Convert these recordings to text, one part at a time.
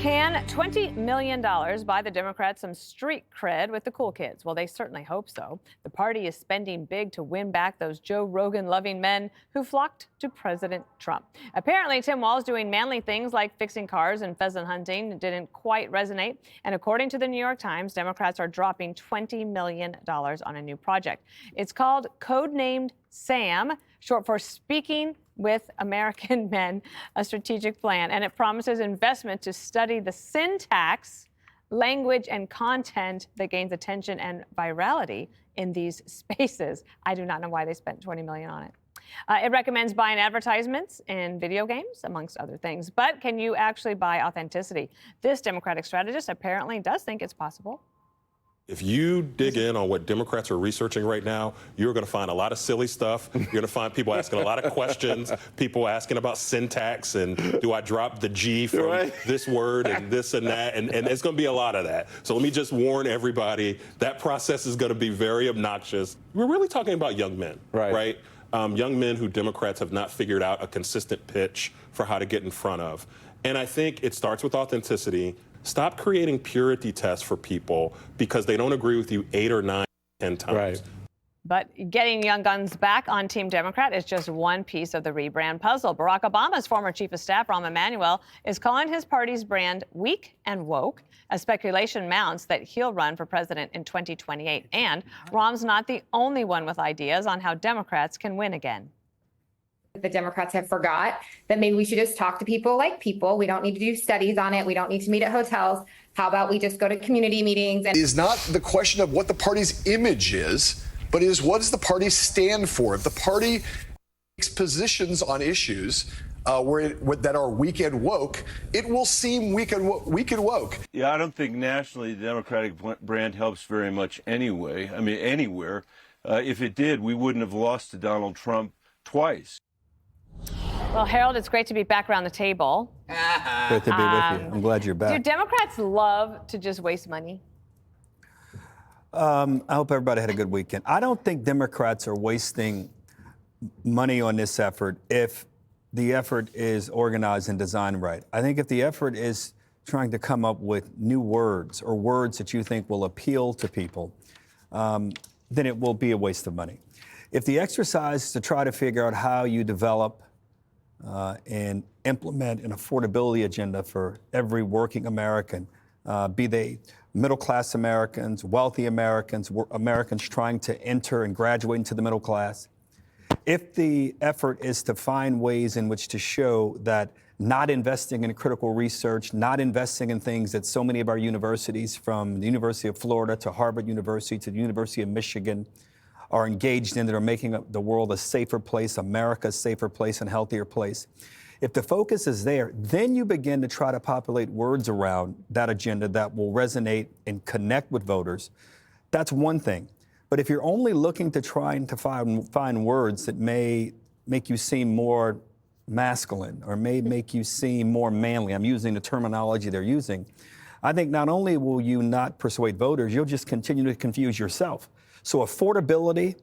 Can $20 million buy the Democrats some street cred with the cool kids? Well, they certainly hope so. The party is spending big to win back those Joe Rogan-loving men who flocked to President Trump. Apparently, Tim Walz doing manly things like fixing cars and pheasant hunting didn't quite resonate. And according to the New York Times, Democrats are dropping $20 million on a new project. It's called Codenamed Sam, short for Speaking with American Men, a strategic plan, and it promises investment to study the syntax, language, and content that gains attention and virality in these spaces. I do not know why they spent $20 million on it. It recommends buying advertisements in video games, amongst other things. But can you actually buy authenticity? This Democratic strategist apparently does think it's possible. If you dig in on what Democrats are researching right now, you're going to find a lot of silly stuff. You're going to find people asking a lot of questions, people asking about syntax and do I drop the G from this word and this and that, and it's going to be a lot of that. So let me just warn everybody, that process is going to be very obnoxious. We're really talking about young men, right? Young men who Democrats have not figured out a consistent pitch for how to get in front of. And I think it starts with authenticity. Stop creating purity tests for people because they don't agree with you 8 or 9, 10 times. But getting young guns back on Team Democrat is just one piece of the rebrand puzzle. Barack Obama's former chief of staff, Rahm Emanuel, is calling his party's brand weak and woke as speculation mounts that he'll run for president in 2028. And Rahm's not the only one with ideas on how Democrats can win again. The Democrats have forgot that maybe we should just talk to people like people. We don't need to do studies on it. We don't need to meet at hotels. How about we just go to community meetings? It is not the question of what the party's image is, but is what does the party stand for? If the party takes positions on issues that are weak and woke, it will seem weak and woke. Yeah, I don't think nationally the Democratic brand helps very much anyway. I mean, anywhere. If it did, we wouldn't have lost to Donald Trump twice. Well, Harold, it's great to be back around the table. Great to be with you. I'm glad you're back. Do Democrats love to just waste money? I hope everybody had a good weekend. I don't think Democrats are wasting money on this effort if the effort is organized and designed right. I think if the effort is trying to come up with new words or words that you think will appeal to people, then it will be a waste of money. If the exercise is to try to figure out how you develop and implement an affordability agenda for every working American, be they middle-class Americans, wealthy Americans, Americans trying to enter and graduate into the middle class. If the effort is to find ways in which to show that not investing in critical research, not investing in things that so many of our universities, from the University of Florida to Harvard University to the University of Michigan, are engaged in, that are making the world a safer place, America a safer place and healthier place. If the focus is there, then you begin to try to populate words around that agenda that will resonate and connect with voters. That's one thing. But if you're only looking to trying to find words that may make you seem more masculine or may make you seem more manly, I'm using the terminology they're using, I think not only will you not persuade voters, you'll just continue to confuse yourself. So affordability,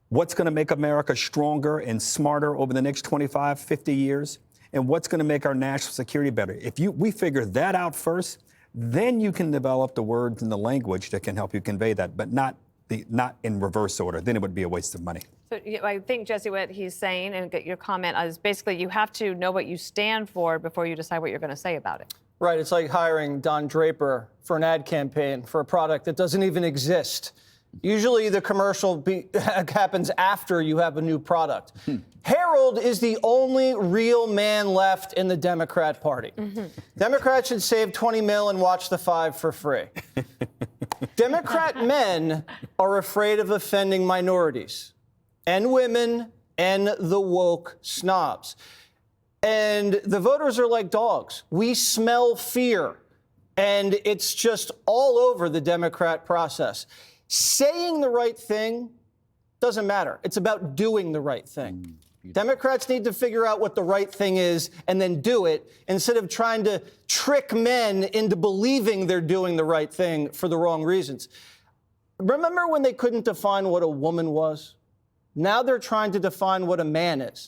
what's going to make America stronger and smarter over the next 25, 50 years, and what's going to make our national security better. If we figure that out first, then you can develop the words and the language that can help you convey that, but not in reverse order. Then it would be a waste of money. So I think, Jesse, what he's saying, and get your comment, is basically you have to know what you stand for before you decide what you're going to say about it. Right. It's like hiring Don Draper for an ad campaign for a product that doesn't even exist. Usually the commercial happens after you have a new product. Harold is the only real man left in the Democrat Party. Democrats should save $20 million and watch The Five for free. Democrat men are afraid of offending minorities and women and the woke snobs. And the voters are like dogs. We smell fear. And it's just all over the Democrat process. Saying the right thing doesn't matter. It's about doing the right thing. Democrats need to figure out what the right thing is and then do it instead of trying to trick men into believing they're doing the right thing for the wrong reasons. Remember when they couldn't define what a woman was? Now they're trying to define what a man is.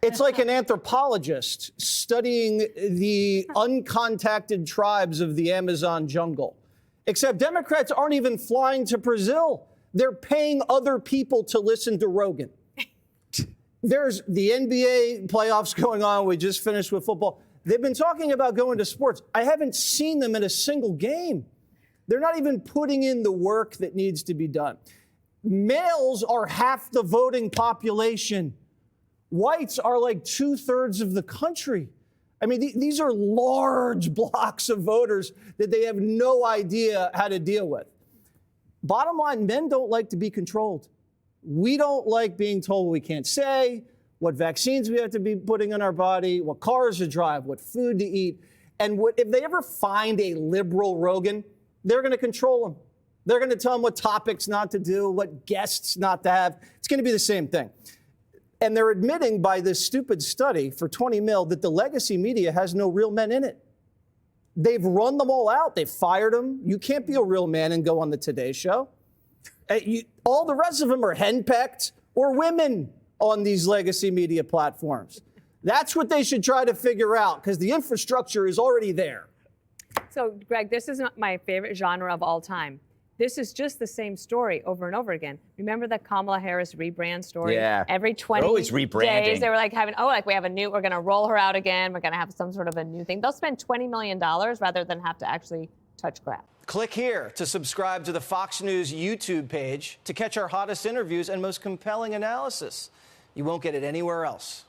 It's like an anthropologist studying the uncontacted tribes of the Amazon jungle. Except Democrats aren't even flying to Brazil. They're paying other people to listen to Rogan. There's the NBA playoffs going on. We just finished with football. They've been talking about going to sports. I haven't seen them in a single game. They're not even putting in the work that needs to be done. Males are half the voting population. Whites are like 2/3 of the country. I mean, these are large blocks of voters that they have no idea how to deal with. Bottom line, men don't like to be controlled. We don't like being told what we can't say, what vaccines we have to be putting in our body, what cars to drive, what food to eat. And if they ever find a liberal Rogan, they're going to control them. They're going to tell them what topics not to do, what guests not to have. It's going to be the same thing. And they're admitting by this stupid study for 20 mil that the legacy media has no real men in it. They've run them all out. They've fired them. You can't be a real man and go on the Today Show. All the rest of them are henpecked or women on these legacy media platforms. That's what they should try to figure out, because the infrastructure is already there. So, Greg, this is not my favorite genre of all time. This is just the same story over and over again. Remember the Kamala Harris rebrand story? Yeah. Every 20 always rebranding. days, they were like having, we're going to roll her out again. We're going to have some sort of a new thing. They'll spend $20 million rather than have to actually touch grass. Click here to subscribe to the Fox News YouTube page to catch our hottest interviews and most compelling analysis. You won't get it anywhere else.